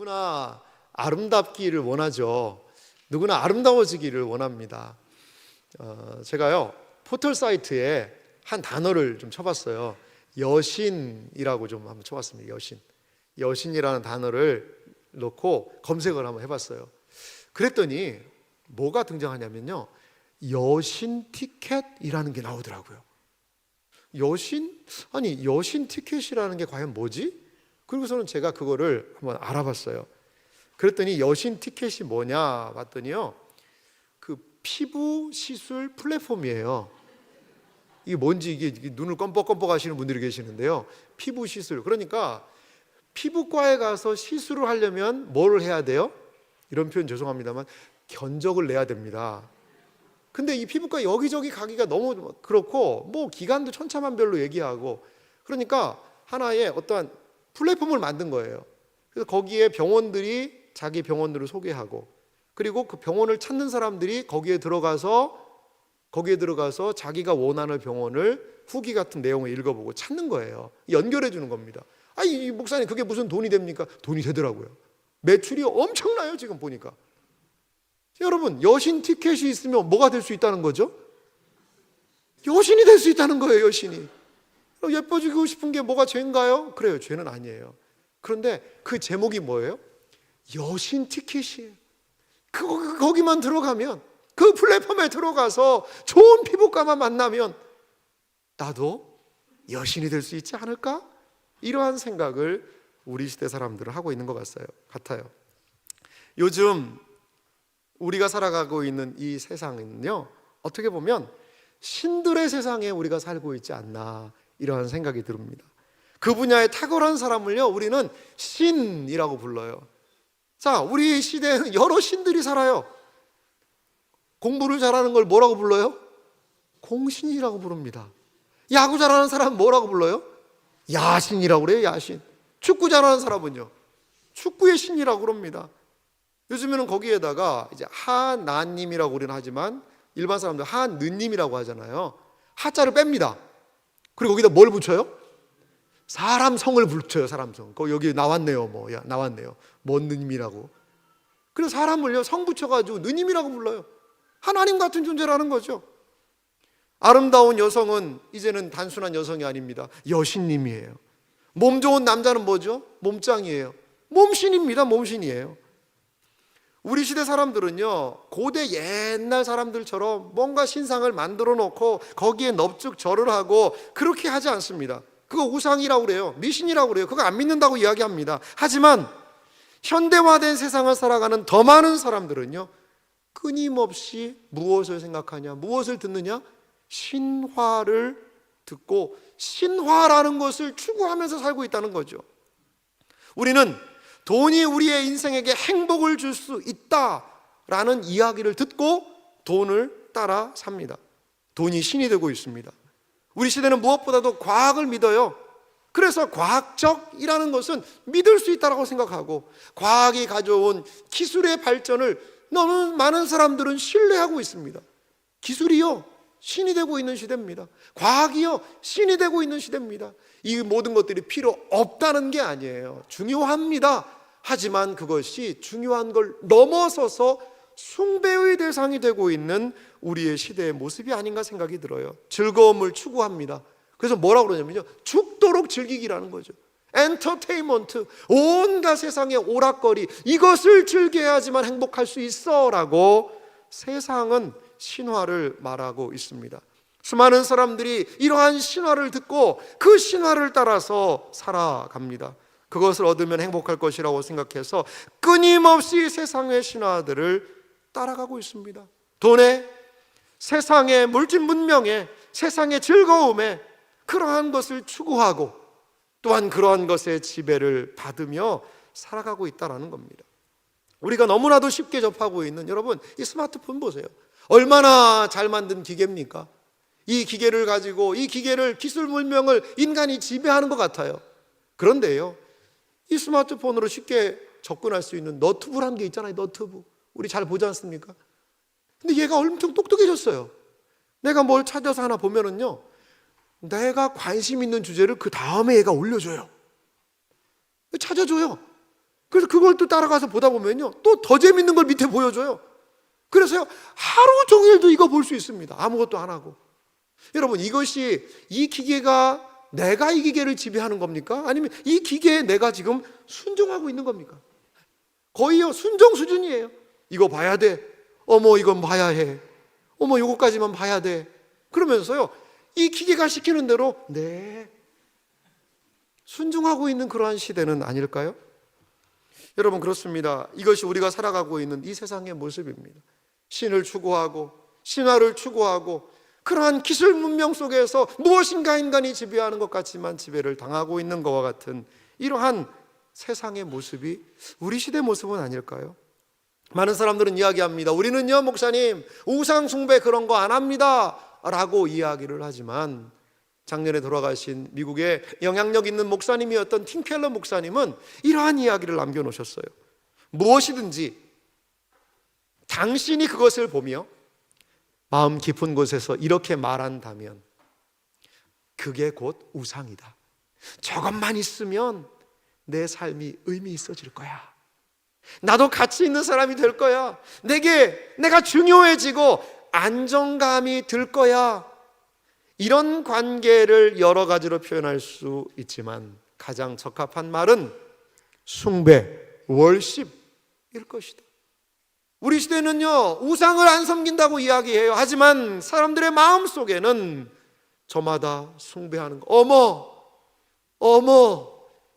누구나 아름답기를 원하죠. 누구나 아름다워지기를 원합니다. 제가요 포털 사이트에 한 단어를 좀 쳐봤어요. 여신이라고 좀 한번 쳐봤습니다. 여신이라는 단어를 넣고 검색을 한번 해봤어요. 그랬더니 뭐가 등장하냐면요, 여신 티켓이라는 게 나오더라고요. 여신? 아니, 여신 티켓이라는 게 과연 뭐지? 그리고서는 제가 그거를 한번 알아봤어요. 그랬더니 여신 티켓이 뭐냐 봤더니요, 그 피부 시술 플랫폼이에요. 이게 뭔지 이게 눈을 껌뻑껌뻑 하시는 분들이 계시는데요, 피부 시술, 그러니까 피부과에 가서 시술을 하려면 뭘 해야 돼요? 이런 표현 죄송합니다만 견적을 내야 됩니다. 근데 이 피부과 여기저기 가기가 너무 그렇고 뭐 기간도 천차만별로 얘기하고, 그러니까 하나의 어떠한 플랫폼을 만든 거예요. 그래서 거기에 병원들이 자기 병원들을 소개하고, 그리고 그 병원을 찾는 사람들이 거기에 들어가서 자기가 원하는 병원을 후기 같은 내용을 읽어보고 찾는 거예요. 연결해 주는 겁니다. 이 목사님 그게 무슨 돈이 됩니까? 돈이 되더라고요. 매출이 엄청나요 지금 보니까. 여러분, 여신 티켓이 있으면 뭐가 될 수 있다는 거죠? 여신이 될 수 있다는 거예요. 여신이. 예뻐지고 싶은 게 뭐가 죄인가요? 그래요, 죄는 아니에요. 그런데 그 제목이 뭐예요? 여신 티켓이에요. 거기만 들어가면, 그 플랫폼에 들어가서 좋은 피부과만 만나면 나도 여신이 될 수 있지 않을까? 이러한 생각을 우리 시대 사람들은 하고 있는 것 같아요. 요즘 우리가 살아가고 있는 이 세상은요, 어떻게 보면 신들의 세상에 우리가 살고 있지 않나, 이러한 생각이 듭니다. 그 분야에 탁월한 사람을요, 우리는 신이라고 불러요. 자, 우리 시대에는 여러 신들이 살아요. 공부를 잘하는 걸 뭐라고 불러요? 공신이라고 부릅니다. 야구 잘하는 사람은 뭐라고 불러요? 야신이라고 그래요. 야신. 축구 잘하는 사람은요, 축구의 신이라고 그럽니다. 요즘에는 거기에다가 이제 하나님이라고 우리는 하지만 일반 사람들 하느님이라고 하잖아요. 하자를 뺍니다. 그리고 거기다 뭘 붙여요? 사람 성을 붙여요. 사람 성. 여기 나왔네요. 나왔네요. 뭔 느님이라고. 그래서 사람을요 성 붙여가지고 느님이라고 불러요. 하나님 같은 존재라는 거죠. 아름다운 여성은 이제는 단순한 여성이 아닙니다. 여신님이에요. 몸 좋은 남자는 뭐죠? 몸짱이에요. 몸신입니다. 몸신이에요. 우리 시대 사람들은요, 고대 옛날 사람들처럼 뭔가 신상을 만들어 놓고 거기에 넙죽 절을 하고 그렇게 하지 않습니다. 그거 우상이라고 그래요. 미신이라고 그래요. 그거 안 믿는다고 이야기합니다. 하지만 현대화된 세상을 살아가는 더 많은 사람들은요, 끊임없이 무엇을 생각하냐, 무엇을 듣느냐? 신화를 듣고 신화라는 것을 추구하면서 살고 있다는 거죠. 우리는 돈이 우리의 인생에게 행복을 줄 수 있다라는 이야기를 듣고 돈을 따라 삽니다. 돈이 신이 되고 있습니다. 우리 시대는 무엇보다도 과학을 믿어요. 그래서 과학적이라는 것은 믿을 수 있다고 생각하고, 과학이 가져온 기술의 발전을 너무 많은 사람들은 신뢰하고 있습니다. 기술이요 신이 되고 있는 시대입니다. 과학이요 신이 되고 있는 시대입니다. 이 모든 것들이 필요 없다는 게 아니에요. 중요합니다. 하지만 그것이 중요한 걸 넘어서서 숭배의 대상이 되고 있는 우리의 시대의 모습이 아닌가 생각이 들어요. 즐거움을 추구합니다. 그래서 뭐라고 그러냐면요, 죽도록 즐기기라는 거죠. 엔터테인먼트, 온갖 세상의 오락거리, 이것을 즐겨야지만 행복할 수 있어 라고 세상은 신화를 말하고 있습니다. 수많은 사람들이 이러한 신화를 듣고 그 신화를 따라서 살아갑니다. 그것을 얻으면 행복할 것이라고 생각해서 끊임없이 세상의 신화들을 따라가고 있습니다. 돈에, 세상의 물질 문명에, 세상의 즐거움에 그러한 것을 추구하고 또한 그러한 것의 지배를 받으며 살아가고 있다는 겁니다. 우리가 너무나도 쉽게 접하고 있는, 여러분 이 스마트폰 보세요. 얼마나 잘 만든 기계입니까? 이 기계를 가지고 이 기계를, 기술 문명을 인간이 지배하는 것 같아요. 그런데요, 이 스마트폰으로 쉽게 접근할 수 있는 너튜브라는 게 있잖아요. 너튜브 우리 잘 보지 않습니까? 근데 얘가 엄청 똑똑해졌어요. 내가 뭘 찾아서 하나 보면은요, 내가 관심 있는 주제를 그 다음에 얘가 올려줘요. 찾아줘요. 그래서 그걸 또 따라가서 보다 보면요, 또 더 재밌는 걸 밑에 보여줘요. 그래서요, 하루 종일도 이거 볼 수 있습니다. 아무것도 안 하고. 여러분, 이것이 이 기계가 내가 이 기계를 지배하는 겁니까? 아니면 이 기계에 내가 지금 순종하고 있는 겁니까? 거의요, 순종 수준이에요. 이거 봐야 돼. 어머, 이건 봐야 해. 어머, 이거까지만 봐야 돼. 그러면서요, 이 기계가 시키는 대로 네, 순종하고 있는 그러한 시대는 아닐까요? 여러분, 그렇습니다. 이것이 우리가 살아가고 있는 이 세상의 모습입니다. 신을 추구하고 신화를 추구하고 그러한 기술 문명 속에서 무엇인가 인간이 지배하는 것 같지만 지배를 당하고 있는 것과 같은 이러한 세상의 모습이 우리 시대 모습은 아닐까요? 많은 사람들은 이야기합니다. 우리는요, 목사님, 우상 숭배 그런 거 안 합니다 라고 이야기를 하지만 작년에 돌아가신 미국의 영향력 있는 목사님이었던 팀 켈러 목사님은 이러한 이야기를 남겨놓으셨어요. 무엇이든지 당신이 그것을 보며 마음 깊은 곳에서 이렇게 말한다면 그게 곧 우상이다. 저것만 있으면 내 삶이 의미 있어질 거야. 나도 가치 있는 사람이 될 거야. 내가 중요해지고 안정감이 들 거야. 이런 관계를 여러 가지로 표현할 수 있지만 가장 적합한 말은 숭배, 월십일 것이다. 우리 시대는요, 우상을 안 섬긴다고 이야기해요. 하지만 사람들의 마음 속에는 저마다 숭배하는 거, 어머,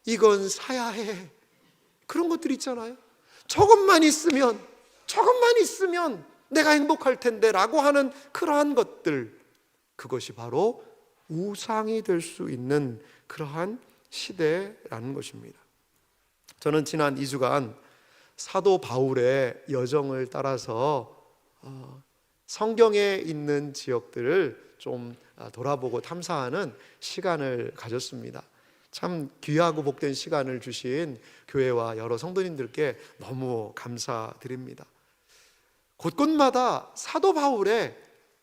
이건 사야 해. 그런 것들 있잖아요. 저것만 있으면 내가 행복할 텐데 라고 하는 그러한 것들, 그것이 바로 우상이 될 수 있는 그러한 시대라는 것입니다. 저는 지난 2주간 사도 바울의 여정을 따라서 성경에 있는 지역들을 좀 돌아보고 탐사하는 시간을 가졌습니다. 참 귀하고 복된 시간을 주신 교회와 여러 성도님들께 너무 감사드립니다. 곳곳마다 사도 바울의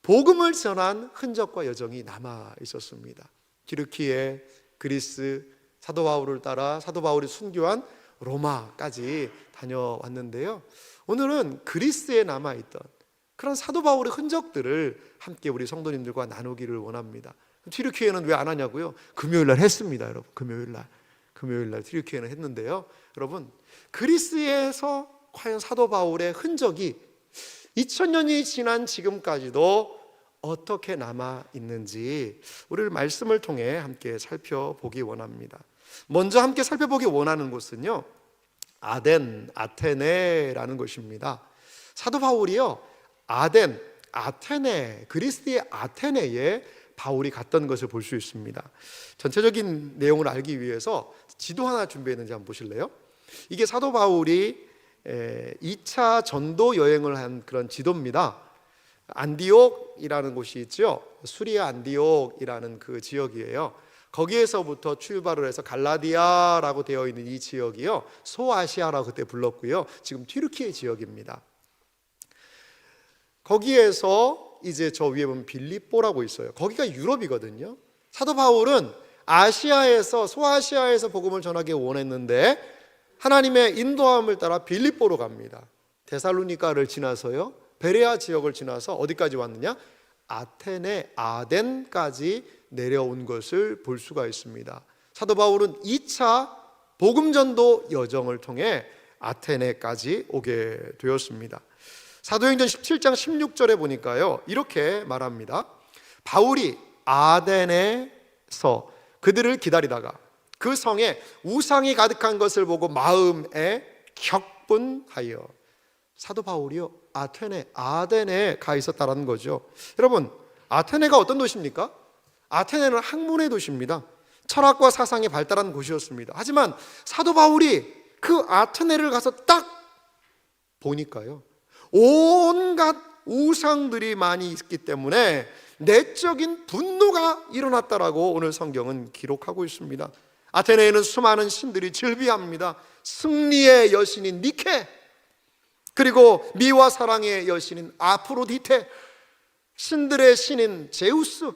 복음을 전한 흔적과 여정이 남아 있었습니다. 튀르키예, 그리스, 사도 바울을 따라 사도 바울이 순교한 로마까지 다녀왔는데요. 오늘은 그리스에 남아있던 그런 사도 바울의 흔적들을 함께 우리 성도님들과 나누기를 원합니다. 튀르키예는 왜 안 하냐고요? 금요일날 했습니다, 여러분. 금요일날 튀르키예는 했는데요. 여러분, 그리스에서 과연 사도 바울의 흔적이 2000년이 지난 지금까지도 어떻게 남아 있는지 우리를 말씀을 통해 함께 살펴보기 원합니다. 먼저 함께 살펴보기 원하는 곳은요, 아테네라는 곳입니다. 사도 바울이요, 아테네, 그리스의 아테네에 바울이 갔던 것을 볼 수 있습니다. 전체적인 내용을 알기 위해서 지도 하나 준비했는지 한번 보실래요? 이게 사도 바울이 2차 전도 여행을 한 그런 지도입니다. 안디옥이라는 곳이 있죠. 수리아 안디옥이라는 그 지역이에요. 거기에서부터 출발을 해서 갈라디아라고 되어 있는 이 지역이요, 소아시아라고 그때 불렀고요, 지금 튀르키예 지역입니다. 거기에서 이제 저 위에 보면 빌립보라고 있어요. 거기가 유럽이거든요. 사도 바울은 아시아에서, 소아시아에서 복음을 전하기 원했는데 하나님의 인도함을 따라 빌립보로 갑니다. 데살로니가를 지나서요, 베레아 지역을 지나서 어디까지 왔느냐? 아테네, 아덴까지 내려온 것을 볼 수가 있습니다. 사도 바울은 2차 복음전도 여정을 통해 아테네까지 오게 되었습니다. 사도행전 17장 16절에 보니까요, 이렇게 말합니다. 바울이 아덴에서 그들을 기다리다가 그 성에 우상이 가득한 것을 보고 마음에 격분하여. 사도 바울이요, 아덴에 가 있었다는 거죠. 여러분, 아테네가 어떤 도시입니까? 아테네는 학문의 도시입니다. 철학과 사상이 발달한 곳이었습니다. 하지만 사도 바울이 그 아테네를 가서 딱 보니까요, 온갖 우상들이 많이 있기 때문에 내적인 분노가 일어났다라고 오늘 성경은 기록하고 있습니다. 아테네에는 수많은 신들이 즐비합니다. 승리의 여신인 니케, 그리고 미와 사랑의 여신인 아프로디테, 신들의 신인 제우스,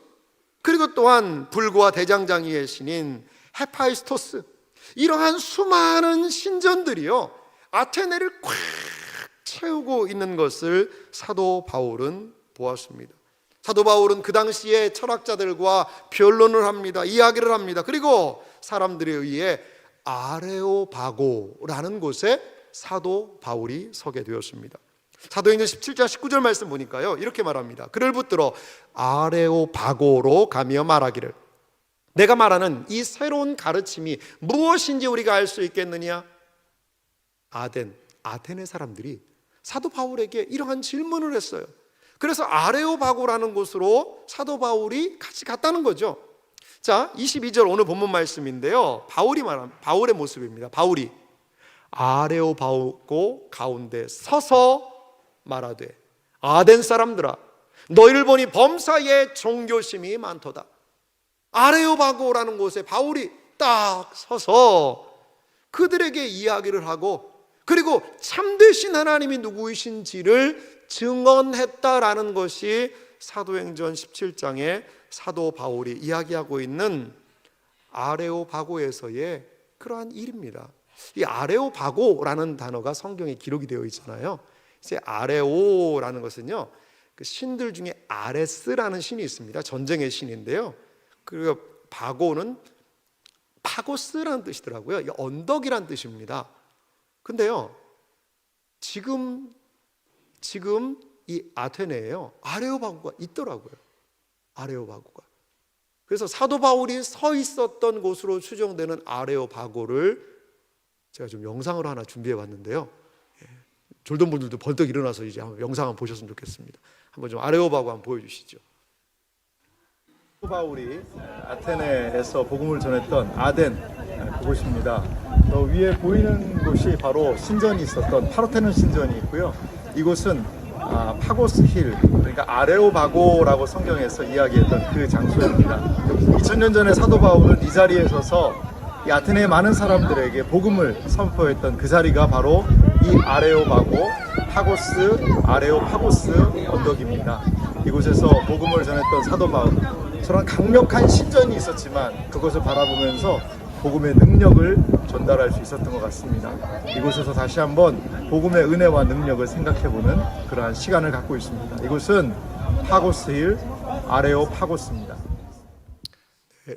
그리고 또한 불과 대장장이의 신인 헤파이스토스, 이러한 수많은 신전들이요, 아테네를 꽉 채우고 있는 것을 사도 바울은 보았습니다. 사도 바울은 그 당시에 철학자들과 변론을 합니다. 이야기를 합니다. 그리고 사람들에 의해 아레오바고라는 곳에 사도 바울이 서게 되었습니다. 사도행전 17장 19절 말씀 보니까요, 이렇게 말합니다. 그를 붙들어 아레오바고로 가며 말하기를, 내가 말하는 이 새로운 가르침이 무엇인지 우리가 알 수 있겠느냐? 아테네 사람들이 사도 바울에게 이러한 질문을 했어요. 그래서 아레오바고라는 곳으로 사도 바울이 같이 갔다는 거죠. 자, 22절 오늘 본문 말씀인데요, 바울의 모습입니다. 바울이 아레오바고 가운데 서서 말하되, 아덴 사람들아, 너희를 보니 범사에 종교심이 많도다. 아레오바고라는 곳에 바울이 딱 서서 그들에게 이야기를 하고, 그리고 참되신 하나님이 누구이신지를 증언했다라는 것이 사도행전 17장에 사도 바울이 이야기하고 있는 아레오바고에서의 그러한 일입니다. 이 아레오바고라는 단어가 성경에 기록이 되어 있잖아요. 이제 아레오라는 것은요, 그 신들 중에 아레스라는 신이 있습니다. 전쟁의 신인데요. 그리고 바고는 파고스라는 뜻이더라고요. 언덕이란 뜻입니다. 근데요, 지금 이 아테네에요, 아레오바고가 있더라고요. 아레오바고가. 그래서 사도 바울이 서 있었던 곳으로 추정되는 아레오바고를 제가 좀 영상으로 하나 준비해 봤는데요. 졸던 분들도 벌떡 일어나서 이제 한번 영상 한번 보셨으면 좋겠습니다. 한번 좀 아레오바고 한번 보여주시죠. 사도 바울이 아테네에서 복음을 전했던 아덴, 그곳입니다. 저 위에 보이는 곳이 바로 신전이 있었던 파르테논 신전이 있고요. 이곳은 파고스 힐, 그러니까 아레오바고라고 성경에서 이야기했던 그 장소입니다. 2000년 전에 사도 바울은 이 자리에 서서 이 아테네의 많은 사람들에게 복음을 선포했던 그 자리가 바로 이 아레오바고 파고스, 아레오파고스 언덕입니다. 이곳에서 복음을 전했던 사도 바울, 저런 강력한 신전이 있었지만 그것을 바라보면서 복음의 능력을 전달할 수 있었던 것 같습니다. 이곳에서 다시 한번 복음의 은혜와 능력을 생각해보는 그러한 시간을 갖고 있습니다. 이곳은 파고스힐 아레오파고스입니다.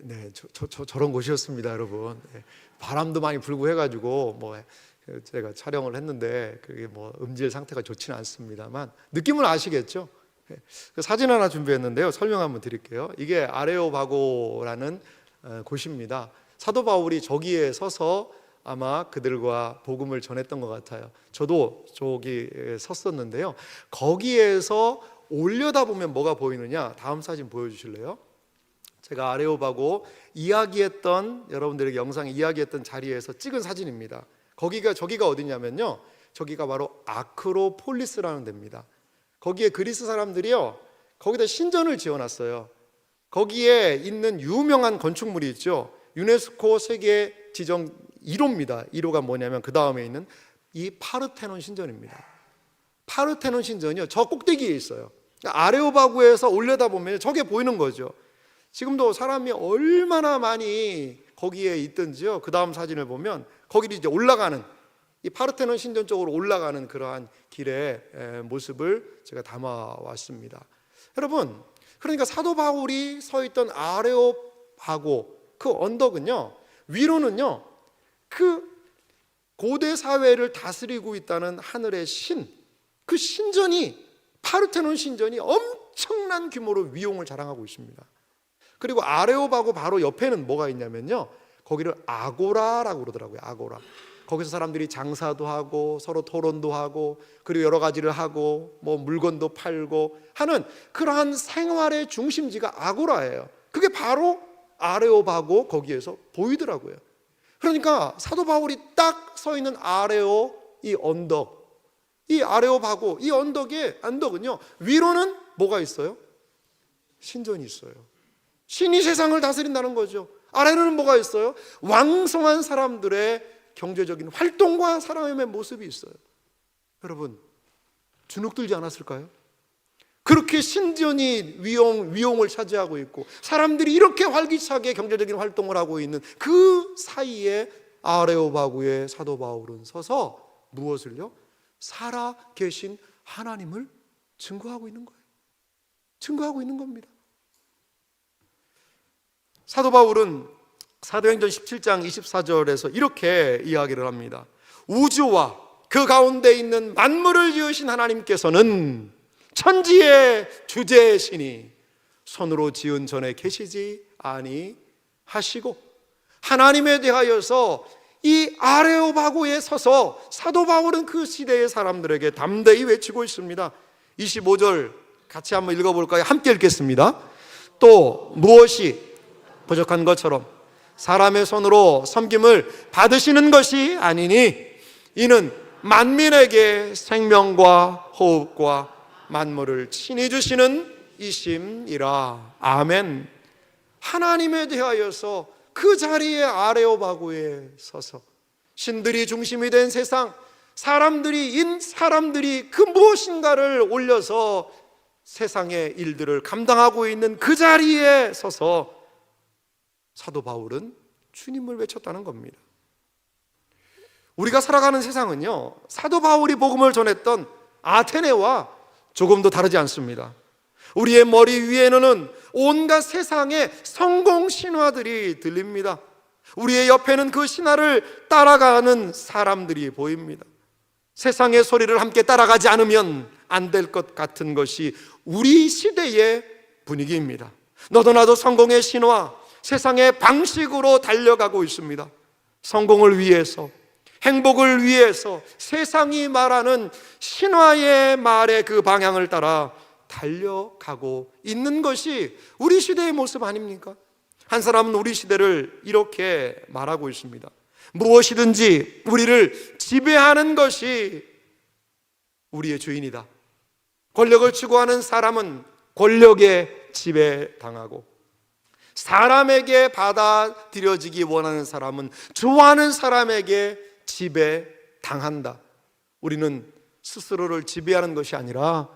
네, 저런 곳이었습니다, 여러분. 네, 바람도 많이 불고 해가지고 제가 촬영을 했는데 그게 음질 상태가 좋지는 않습니다만 느낌은 아시겠죠? 네, 그 사진 하나 준비했는데요, 설명 한번 드릴게요. 이게 아레오바고라는 곳입니다. 사도 바울이 저기에 서서 아마 그들과 복음을 전했던 것 같아요. 저도 저기 섰었는데요, 거기에서 올려다보면 뭐가 보이느냐, 다음 사진 보여주실래요? 제가 아레오바고 이야기했던, 여러분들에게 영상에 이야기했던 자리에서 찍은 사진입니다. 저기가 어디냐면요, 저기가 바로 아크로폴리스라는 데입니다. 거기에 그리스 사람들이요, 거기다 신전을 지어놨어요. 거기에 있는 유명한 건축물이 있죠. 유네스코 세계 지정 1호입니다. 1호가 뭐냐면 그 다음에 있는 이 파르테논 신전입니다. 파르테논 신전이요, 저 꼭대기에 있어요. 아레오바고에서 올려다보면 저게 보이는 거죠. 지금도 사람이 얼마나 많이 거기에 있든지요, 그 다음 사진을 보면 거기를 이제 올라가는, 이 파르테논 신전 쪽으로 올라가는 그러한 길의 모습을 제가 담아왔습니다. 여러분, 그러니까 사도 바울이 서 있던 아레오바고 그 언덕은요, 위로는요, 그 고대 사회를 다스리고 있다는 하늘의 신, 그 신전이, 파르테논 신전이 엄청난 규모로 위용을 자랑하고 있습니다. 그리고 아레오바고 바로 옆에는 뭐가 있냐면요, 거기를 아고라라고 그러더라고요. 아고라. 거기서 사람들이 장사도 하고 서로 토론도 하고 그리고 여러 가지를 하고 물건도 팔고 하는 그러한 생활의 중심지가 아고라예요. 그게 바로 아레오바고 거기에서 보이더라고요. 그러니까 사도 바울이 딱 서 있는 아레오 이 언덕, 이 아레오바고 이 언덕은요, 위로는 뭐가 있어요? 신전이 있어요. 신이 세상을 다스린다는 거죠. 아래는 뭐가 있어요? 왕성한 사람들의 경제적인 활동과 사람의 모습이 있어요. 여러분, 주눅들지 않았을까요? 그렇게 신전이 위용을 차지하고 있고 사람들이 이렇게 활기차게 경제적인 활동을 하고 있는 그 사이에 아레오바구에 사도 바울은 서서 무엇을요? 살아 계신 하나님을 증거하고 있는 거예요. 증거하고 있는 겁니다. 사도 바울은 사도행전 17장 24절에서 이렇게 이야기를 합니다. 우주와 그 가운데 있는 만물을 지으신 하나님께서는 천지의 주제시니 손으로 지은 전에 계시지 아니하시고, 하나님에 대하여서 이 아레오바고에 서서 사도 바울은 그 시대의 사람들에게 담대히 외치고 있습니다. 25절 같이 한번 읽어볼까요? 함께 읽겠습니다. 또 무엇이 부족한 것처럼 사람의 손으로 섬김을 받으시는 것이 아니니 이는 만민에게 생명과 호흡과 만물을 친히 주시는 이심이라. 아멘. 하나님에 대하여서 그 자리에 아레오바고에 서서 신들이 중심이 된 세상, 사람들이 그 무엇인가를 올려서 세상의 일들을 감당하고 있는 그 자리에 서서 사도 바울은 주님을 외쳤다는 겁니다. 우리가 살아가는 세상은요, 사도 바울이 복음을 전했던 아테네와 조금도 다르지 않습니다. 우리의 머리 위에는 온갖 세상의 성공 신화들이 들립니다. 우리의 옆에는 그 신화를 따라가는 사람들이 보입니다. 세상의 소리를 함께 따라가지 않으면 안 될 것 같은 것이 우리 시대의 분위기입니다. 너도 나도 성공의 신화, 세상의 방식으로 달려가고 있습니다. 성공을 위해서, 행복을 위해서 세상이 말하는 신화의 말의 그 방향을 따라 달려가고 있는 것이 우리 시대의 모습 아닙니까? 한 사람은 우리 시대를 이렇게 말하고 있습니다. 무엇이든지 우리를 지배하는 것이 우리의 주인이다. 권력을 추구하는 사람은 권력에 지배당하고, 사람에게 받아들여지기 원하는 사람은 좋아하는 사람에게 지배당한다. 우리는 스스로를 지배하는 것이 아니라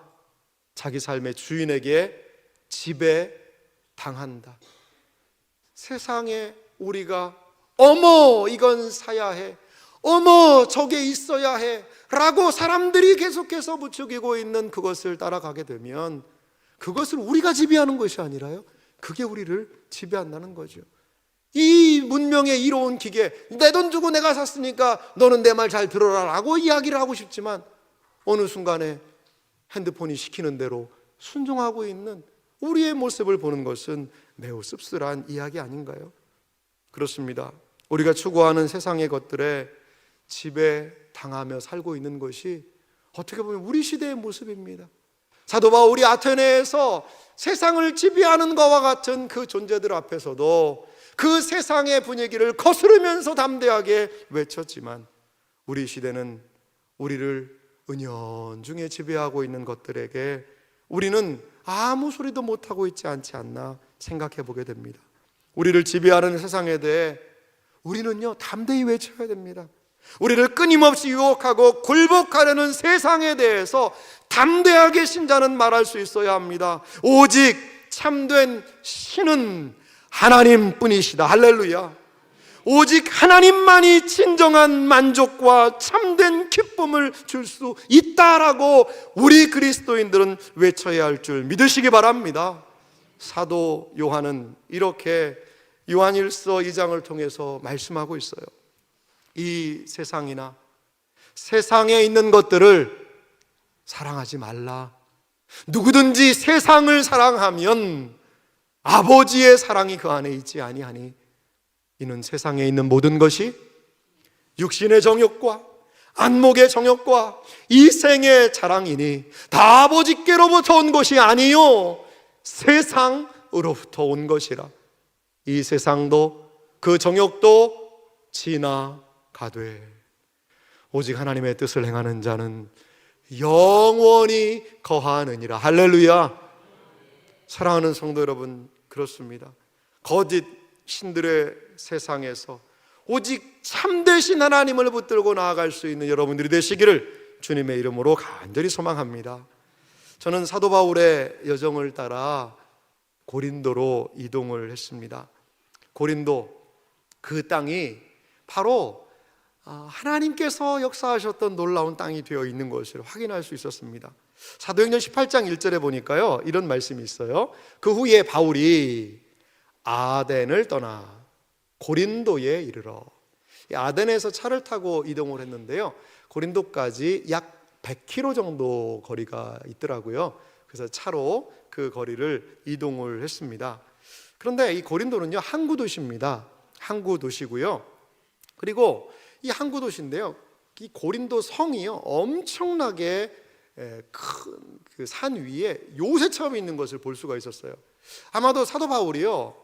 자기 삶의 주인에게 지배당한다. 세상에 우리가 어머 이건 사야 해, 어머 저게 있어야 해 라고 사람들이 계속해서 부추기고 있는 그것을 따라가게 되면 그것을 우리가 지배하는 것이 아니라요, 그게 우리를 지배한다는 거죠. 이 문명의 이로운 기계, 내 돈 주고 내가 샀으니까 너는 내 말 잘 들어라 라고 이야기를 하고 싶지만 어느 순간에 핸드폰이 시키는 대로 순종하고 있는 우리의 모습을 보는 것은 매우 씁쓸한 이야기 아닌가요? 그렇습니다. 우리가 추구하는 세상의 것들에 지배당하며 살고 있는 것이 어떻게 보면 우리 시대의 모습입니다. 사도 바울이 아테네에서 세상을 지배하는 것과 같은 그 존재들 앞에서도 그 세상의 분위기를 거스르면서 담대하게 외쳤지만, 우리 시대는 우리를 은연중에 지배하고 있는 것들에게 우리는 아무 소리도 못하고 있지 않지 않나 생각해 보게 됩니다. 우리를 지배하는 세상에 대해 우리는요 담대히 외쳐야 됩니다. 우리를 끊임없이 유혹하고 굴복하려는 세상에 대해서 담대하게 신자는 말할 수 있어야 합니다. 오직 참된 신은 하나님뿐이시다. 할렐루야. 오직 하나님만이 진정한 만족과 참된 기쁨을 줄 수 있다라고 우리 그리스도인들은 외쳐야 할 줄 믿으시기 바랍니다. 사도 요한은 이렇게 요한일서 2장을 통해서 말씀하고 있어요. 이 세상이나 세상에 있는 것들을 사랑하지 말라. 누구든지 세상을 사랑하면 아버지의 사랑이 그 안에 있지 아니하니 이는 세상에 있는 모든 것이 육신의 정욕과 안목의 정욕과 이생의 자랑이니 다 아버지께로부터 온 것이 아니요 세상으로부터 온 것이라. 이 세상도 그 정욕도 지나가되 오직 하나님의 뜻을 행하는 자는 영원히 거하느니라. 할렐루야. 사랑하는 성도 여러분, 그렇습니다. 거짓 신들의 세상에서 오직 참되신 하나님을 붙들고 나아갈 수 있는 여러분들이 되시기를 주님의 이름으로 간절히 소망합니다. 저는 사도 바울의 여정을 따라 고린도로 이동을 했습니다. 고린도, 그 땅이 바로 하나님께서 역사하셨던 놀라운 땅이 되어 있는 것을 확인할 수 있었습니다. 사도행전 18장 1절에 보니까요, 이런 말씀이 있어요. 그 후에 바울이 아덴을 떠나 고린도에 이르러, 이 아덴에서 차를 타고 이동을 했는데요, 고린도까지 약 100km 정도 거리가 있더라고요. 그래서 차로 그 거리를 이동을 했습니다. 그런데 이 고린도는요, 항구 도시입니다. 항구 도시고요. 그리고 이 항구 도시인데요, 이 고린도 성이요, 엄청나게 큰 그 산 위에 요새처럼 있는 것을 볼 수가 있었어요. 아마도 사도 바울이요,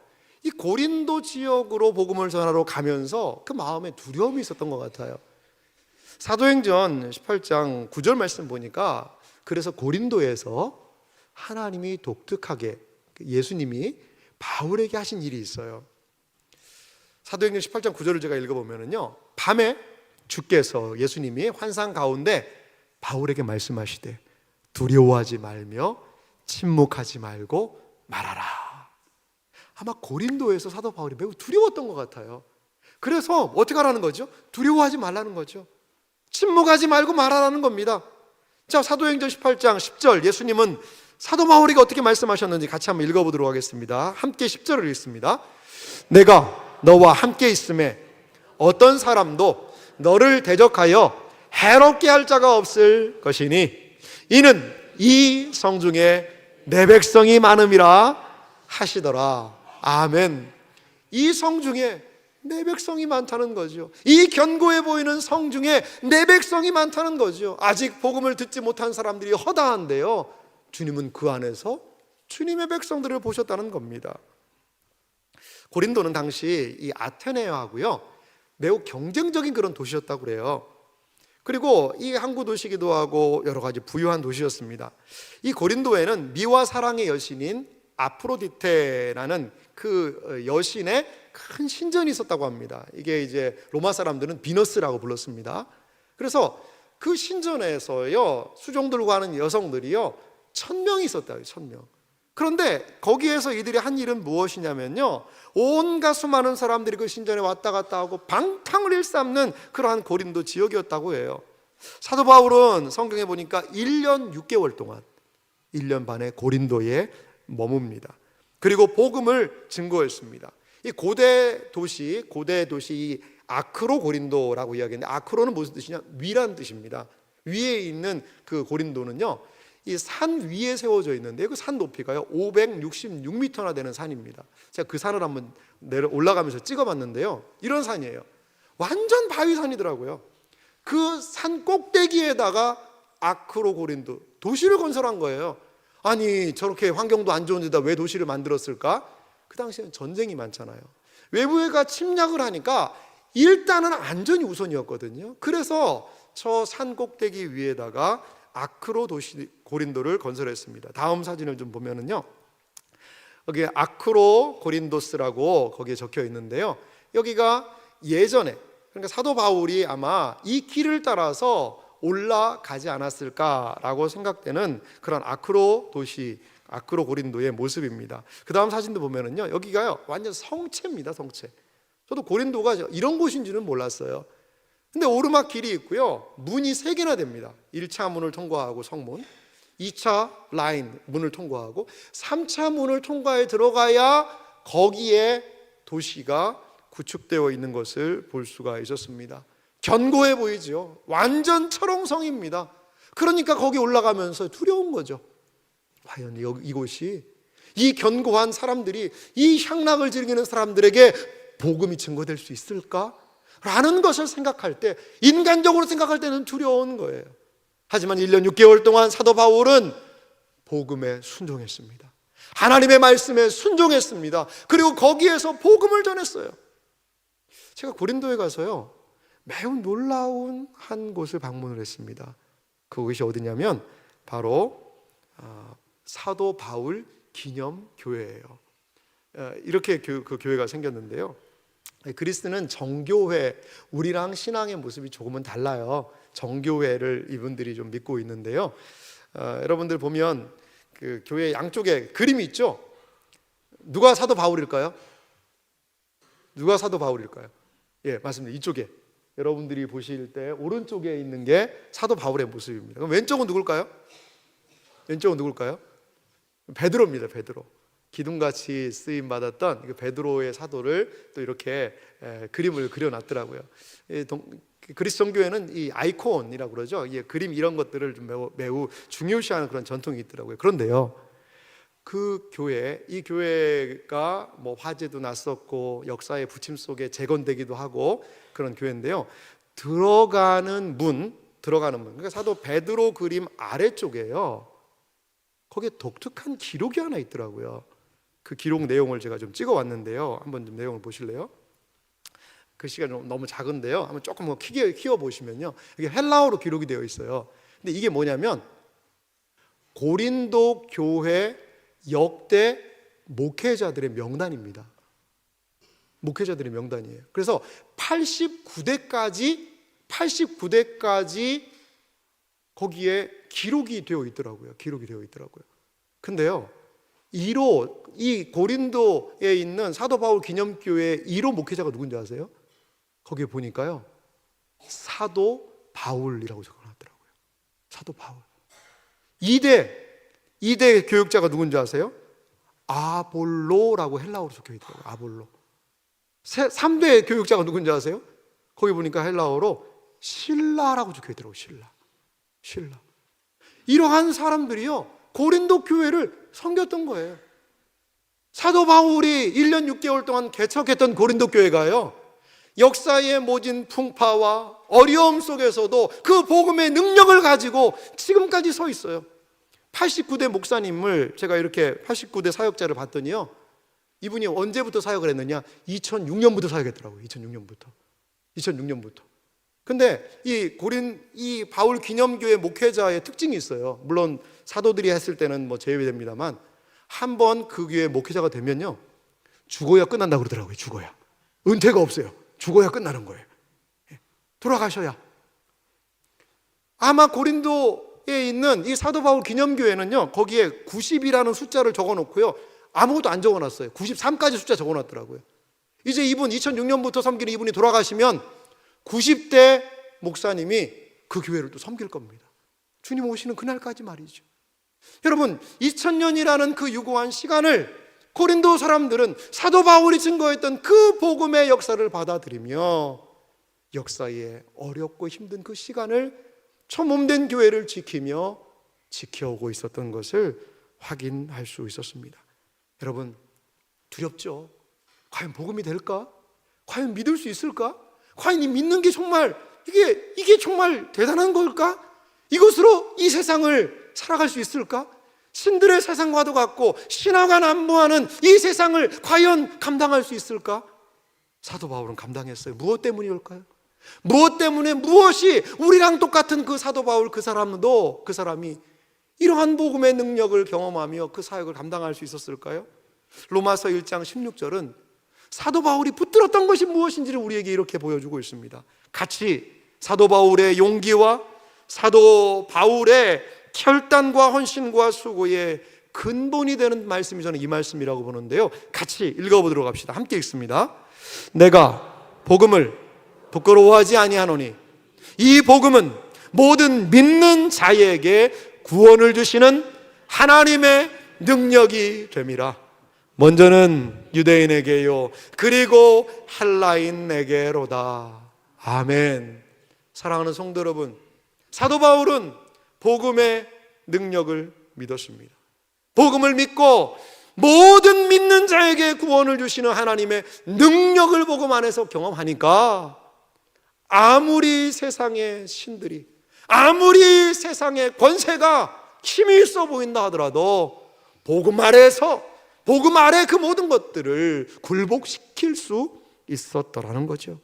이 고린도 지역으로 복음을 전하러 가면서 그 마음에 두려움이 있었던 것 같아요. 사도행전 18장 9절 말씀 보니까, 그래서 고린도에서 하나님이 독특하게, 예수님이 바울에게 하신 일이 있어요. 사도행전 18장 9절을 제가 읽어보면요, 밤에 주께서, 예수님이 환상 가운데 바울에게 말씀하시되 두려워하지 말며 침묵하지 말고 말하라. 아마 고린도에서 사도 바울이 매우 두려웠던 것 같아요. 그래서 어떻게 하라는 거죠? 두려워하지 말라는 거죠. 침묵하지 말고 말하라는 겁니다. 자, 사도행전 18장 10절, 예수님은 사도 바울에게 어떻게 말씀하셨는지 같이 한번 읽어보도록 하겠습니다. 함께 10절을 읽습니다. 내가 너와 함께 있음에 어떤 사람도 너를 대적하여 해롭게 할 자가 없을 것이니 이는 이 성중에 내 백성이 많음이라 하시더라. 아멘. 이 성중에 내 백성이 많다는 거죠. 이 견고해 보이는 성중에 내 백성이 많다는 거죠. 아직 복음을 듣지 못한 사람들이 허다한데요, 주님은 그 안에서 주님의 백성들을 보셨다는 겁니다. 고린도는 당시 이 아테네하고요, 매우 경쟁적인 그런 도시였다고 그래요. 그리고 이 항구 도시기도 하고 여러 가지 부유한 도시였습니다. 이 고린도에는 미와 사랑의 여신인 아프로디테라는 그 여신의 큰 신전이 있었다고 합니다. 이게 이제 로마 사람들은 비너스라고 불렀습니다. 그래서 그 신전에서요, 수종 들고 하는 여성들이요 1000명이 있었다고요. 1000명. 그런데 거기에서 이들이 한 일은 무엇이냐면요, 온갖 수많은 사람들이 그 신전에 왔다 갔다 하고 방탕을 일삼는 그러한 고린도 지역이었다고 해요. 사도 바울은 성경에 보니까 1년 6개월 동안 1년 반의 고린도에 머뭅니다. 그리고 복음을 증거했습니다. 이 고대 도시 아크로 고린도라고 이야기했는데, 아크로는 무슨 뜻이냐? 위란 뜻입니다. 위에 있는 그 고린도는요, 이 산 위에 세워져 있는데 그 산 높이가요 566m나 되는 산입니다. 제가 그 산을 한번 올라가면서 찍어봤는데요, 이런 산이에요. 완전 바위산이더라고요. 그 산 꼭대기에다가 아크로 고린도 도시를 건설한 거예요. 아니, 저렇게 환경도 안 좋은 데다 왜 도시를 만들었을까? 그 당시에는 전쟁이 많잖아요. 외부가 침략을 하니까 일단은 안전이 우선이었거든요. 그래서 저 산 꼭대기 위에다가 아크로 도시 고린도를 건설했습니다. 다음 사진을 좀 보면은요, 여기 아크로 고린도스라고 거기에 적혀 있는데요, 여기가 예전에, 그러니까 사도 바울이 아마 이 길을 따라서 올라가지 않았을까라고 생각되는 그런 아크로 도시, 아크로 고린도의 모습입니다. 그 다음 사진도 보면은요, 여기가요 완전 성체입니다. 성체. 저도 고린도가 이런 곳인지는 몰랐어요. 근데 오르막 길이 있고요, 문이 3개나 됩니다. 1차 문을 통과하고 성문, 2차 라인 문을 통과하고 3차 문을 통과해 들어가야 거기에 도시가 구축되어 있는 것을 볼 수가 있었습니다. 견고해 보이죠. 완전 철옹성입니다. 그러니까 거기 올라가면서 두려운 거죠. 과연 이곳이, 이 견고한 사람들이, 이 향락을 즐기는 사람들에게 복음이 증거될 수 있을까? 라는 것을 생각할 때, 인간적으로 생각할 때는 두려운 거예요. 하지만 1년 6개월 동안 사도 바울은 복음에 순종했습니다. 하나님의 말씀에 순종했습니다. 그리고 거기에서 복음을 전했어요. 제가 고린도에 가서요 매우 놀라운 한 곳을 방문을 했습니다. 그곳이 어디냐면 바로 사도 바울 기념교회예요. 이렇게 그 교회가 생겼는데요, 그리스는 정교회, 우리랑 신앙의 모습이 조금은 달라요. 정교회를 이분들이 좀 믿고 있는데요, 여러분들 보면 그 교회 양쪽에 그림이 있죠. 누가 사도 바울일까요? 누가 사도 바울일까요? 예, 맞습니다. 이쪽에 여러분들이 보실 때 오른쪽에 있는 게 사도 바울의 모습입니다. 그럼 왼쪽은 누굴까요? 왼쪽은 누굴까요? 베드로입니다. 베드로. 기둥같이 쓰임 받았던 베드로의 사도를 또 이렇게 그림을 그려놨더라고요. 그리스 종교에는 이 아이콘이라고 그러죠. 이 그림 이런 것들을 좀 매우 중요시하는 그런 전통이 있더라고요. 그런데요, 그 교회, 이 교회가 뭐 화재도 났었고 역사의 부침 속에 재건되기도 하고 그런 교회인데요. 들어가는 문, 그러니까 사도 베드로 그림 아래쪽에요, 거기에 독특한 기록이 하나 있더라고요. 그 기록 내용을 제가 좀 찍어 왔는데요. 한번 좀 내용을 보실래요? 글씨가 좀 너무 작은데요. 한번 조금 키워 보시면요, 이게 헬라어로 기록이 되어 있어요. 근데 이게 뭐냐면 고린도 교회 역대 목회자들의 명단입니다. 목회자들의 명단이에요. 그래서 89대까지 거기에 기록이 되어 있더라고요. 근데요, 이 고린도에 있는 사도 바울 기념교회 1호 목회자가 누군지 아세요? 거기에 보니까요, 사도 바울이라고 적어놨더라고요. 사도 바울. 2대 교육자가 누군지 아세요? 아볼로라고 헬라어로 적혀 있더라고요. 아볼로. 3대 교육자가 누군지 아세요? 거기 보니까 헬라어로 신라라고 적혀 있더라고요. 신라. 이러한 사람들이요, 고린도 교회를 섬겼던 거예요. 사도 바울이 1년 6개월 동안 개척했던 고린도 교회가요, 역사의 모진 풍파와 어려움 속에서도 그 복음의 능력을 가지고 지금까지 서 있어요. 89대 목사님을 제가 이렇게 89대 사역자를 봤더니요, 이분이 언제부터 사역을 했느냐? 2006년부터 사역했더라고요. 2006년부터. 근데 이 바울 기념교회 목회자의 특징이 있어요. 물론 사도들이 했을 때는 뭐 제외됩니다만, 한번 그 교회 목회자가 되면요, 죽어야 끝난다고 그러더라고요. 죽어야. 은퇴가 없어요. 죽어야 끝나는 거예요. 돌아가셔야. 아마 고린도에 있는 이 사도 바울 기념교회는요, 거기에 90이라는 숫자를 적어놓고요, 아무것도 안 적어놨어요. 93까지 숫자 적어놨더라고요. 이제 이분 2006년부터 섬기는 이분이 돌아가시면 90대 목사님이 그 교회를 또 섬길 겁니다. 주님 오시는 그날까지 말이죠. 여러분, 2000년이라는 그 유고한 시간을 고린도 사람들은 사도 바울이 증거했던 그 복음의 역사를 받아들이며 역사의 어렵고 힘든 그 시간을 처몸된 교회를 지켜오고 있었던 것을 확인할 수 있었습니다. 여러분, 두렵죠? 과연 복음이 될까? 과연 믿을 수 있을까? 과연 이 믿는 게 정말 이게 정말 대단한 걸까? 이것으로 이 세상을 살아갈 수 있을까? 신들의 세상과도 같고 신화가 난무하는 이 세상을 과연 감당할 수 있을까? 사도 바울은 감당했어요. 무엇 때문일까요? 무엇 때문에, 무엇이 우리랑 똑같은 그 사도 바울 그 사람이 이러한 복음의 능력을 경험하며 그 사역을 감당할 수 있었을까요? 로마서 1장 16절은 사도 바울이 붙들었던 것이 무엇인지를 우리에게 이렇게 보여주고 있습니다. 같이 사도 바울의 용기와 사도 바울의 결단과 헌신과 수고의 근본이 되는 말씀이 저는 이 말씀이라고 보는데요, 같이 읽어보도록 합시다. 함께 읽습니다. 내가 복음을 부끄러워하지 아니하노니 이 복음은 모든 믿는 자에게 구원을 주시는 하나님의 능력이 됨이라. 먼저는 유대인에게요, 그리고 헬라인에게로다. 아멘. 사랑하는 성도 여러분, 사도 바울은 복음의 능력을 믿었습니다. 복음을 믿고 모든 믿는 자에게 구원을 주시는 하나님의 능력을 복음 안에서 경험하니까 아무리 세상의 신들이, 아무리 세상의 권세가 힘이 있어 보인다 하더라도 복음 아래에서, 복음 아래 그 모든 것들을 굴복시킬 수 있었더라는 거죠.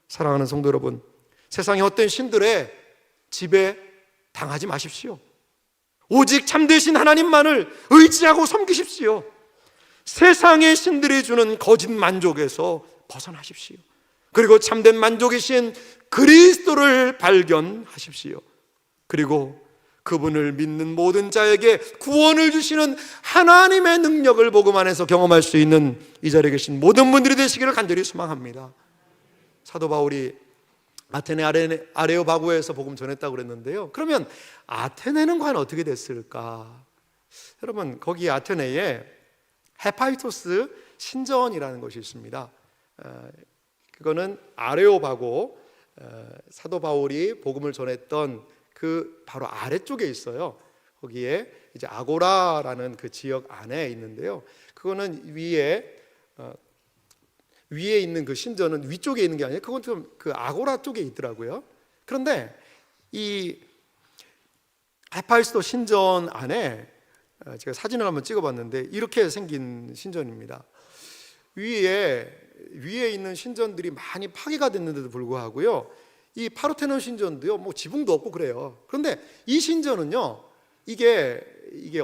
사랑하는 성도 여러분, 세상의 어떤 신들의 지배 당하지 마십시오. 오직 참되신 하나님만을 의지하고 섬기십시오. 세상의 신들이 주는 거짓 만족에서 벗어나십시오. 그리고 참된 만족이신 그리스도를 발견하십시오. 그리고 그분을 믿는 모든 자에게 구원을 주시는 하나님의 능력을 복음 안에서 경험할 수 있는 이 자리에 계신 모든 분들이 되시기를 간절히 소망합니다. 사도 바울이 아테네 아레오바고에서 복음 전했다고 그랬는데요. 그러면 아테네는 과연 어떻게 됐을까? 여러분, 거기 아테네에 헤파이토스 신전이라는 것이 있습니다. 그거는 아레오바고, 사도 바울이 복음을 전했던 그 바로 아래쪽에 있어요. 거기에 이제 아고라라는 그 지역 안에 있는데요. 그거는 위에 있는 그 신전은 위쪽에 있는 게 아니에요. 그건 좀 그 아고라 쪽에 있더라고요. 그런데 이 헤파이스토 신전 안에 제가 사진을 한번 찍어봤는데 이렇게 생긴 신전입니다. 위에 있는 신전들이 많이 파괴가 됐는데도 불구하고요, 이 파르테논 신전도요, 뭐 지붕도 없고 그래요. 그런데 이 신전은요, 이게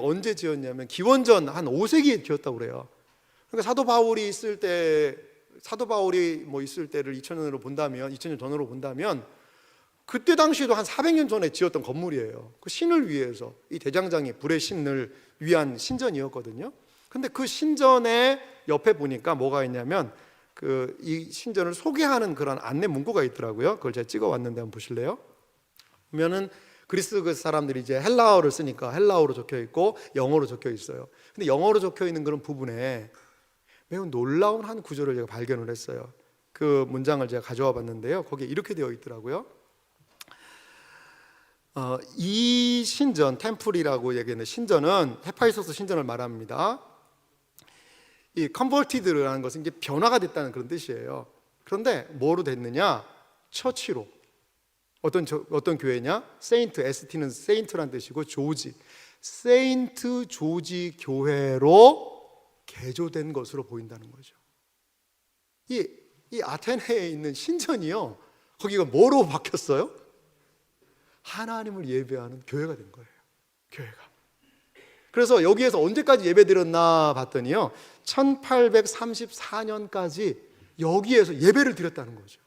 언제 지었냐면 기원전 한 5세기에 지었다고 그래요. 그러니까 사도 바울이 있을 때를 2000년으로 본다면, 2000년 전으로 본다면 그때 당시에도 한 400년 전에 지었던 건물이에요. 그 신을 위해서, 이 대장장이 불의 신을 위한 신전이었거든요. 근데 그 신전의 옆에 보니까 뭐가 있냐면 이 신전을 소개하는 그런 안내 문구가 있더라고요. 그걸 제가 찍어 왔는데 한번 보실래요? 보면은 그리스 그 사람들이 이제 헬라어를 쓰니까 헬라어로 적혀 있고 영어로 적혀 있어요. 근데 영어로 적혀 있는 그런 부분에 매우 놀라운 한 구절을 제가 발견을 했어요. 그 문장을 제가 가져와 봤는데요. 거기에 이렇게 되어 있더라고요. 이 신전, 템플이라고 얘기하는 신전은 헤파이소스 신전을 말합니다. 이 컨버티드라는 것은 이제 변화가 됐다는 그런 뜻이에요. 그런데 뭐로 됐느냐? 처치로. 어떤 교회냐? 세인트, ST는 세인트란 뜻이고 조지, 세인트 조지 교회로 개조된 것으로 보인다는 거죠. 이 아테네에 있는 신전이요, 거기가 뭐로 바뀌었어요? 하나님을 예배하는 교회가 된 거예요. 교회가. 그래서 여기에서 언제까지 예배드렸나 봤더니요, 1834년까지 여기에서 예배를 드렸다는 거죠.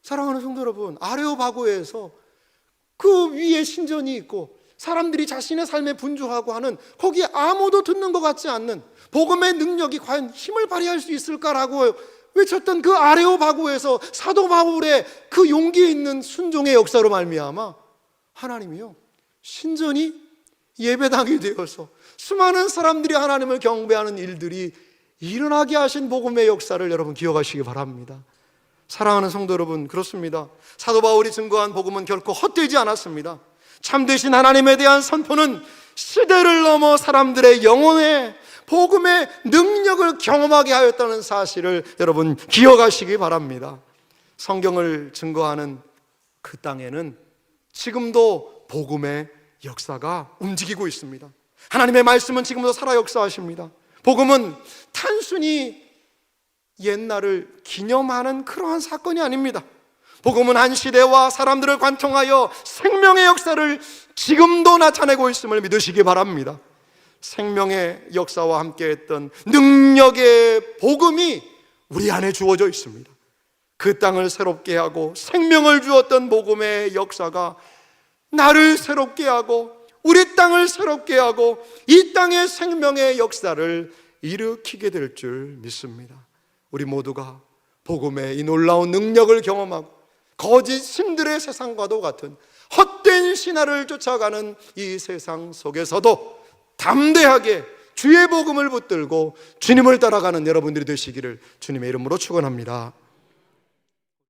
사랑하는 성도 여러분, 아레오바고에서 그 위에 신전이 있고 사람들이 자신의 삶에 분주하고 하는, 거기에 아무도 듣는 것 같지 않는 복음의 능력이 과연 힘을 발휘할 수 있을까라고 외쳤던 그 아레오바고에서 사도 바울의 그 용기 있는 순종의 역사로 말미암아 하나님이요, 신전이 예배당이 되어서 수많은 사람들이 하나님을 경배하는 일들이 일어나게 하신 복음의 역사를 여러분 기억하시기 바랍니다. 사랑하는 성도 여러분, 그렇습니다. 사도 바울이 증거한 복음은 결코 헛되지 않았습니다. 참되신 하나님에 대한 선포는 시대를 넘어 사람들의 영혼에 복음의 능력을 경험하게 하였다는 사실을 여러분 기억하시기 바랍니다. 성경을 증거하는 그 땅에는 지금도 복음의 역사가 움직이고 있습니다. 하나님의 말씀은 지금도 살아 역사하십니다. 복음은 단순히 옛날을 기념하는 그러한 사건이 아닙니다. 복음은 한 시대와 사람들을 관통하여 생명의 역사를 지금도 나타내고 있음을 믿으시기 바랍니다. 생명의 역사와 함께했던 능력의 복음이 우리 안에 주어져 있습니다. 그 땅을 새롭게 하고 생명을 주었던 복음의 역사가 나를 새롭게 하고 우리 땅을 새롭게 하고 이 땅의 생명의 역사를 일으키게 될 줄 믿습니다. 우리 모두가 복음의 이 놀라운 능력을 경험하고 거짓 신들의 세상과도 같은 헛된 신화를 쫓아가는 이 세상 속에서도 담대하게 주의 복음을 붙들고 주님을 따라가는 여러분들이 되시기를 주님의 이름으로 축원합니다.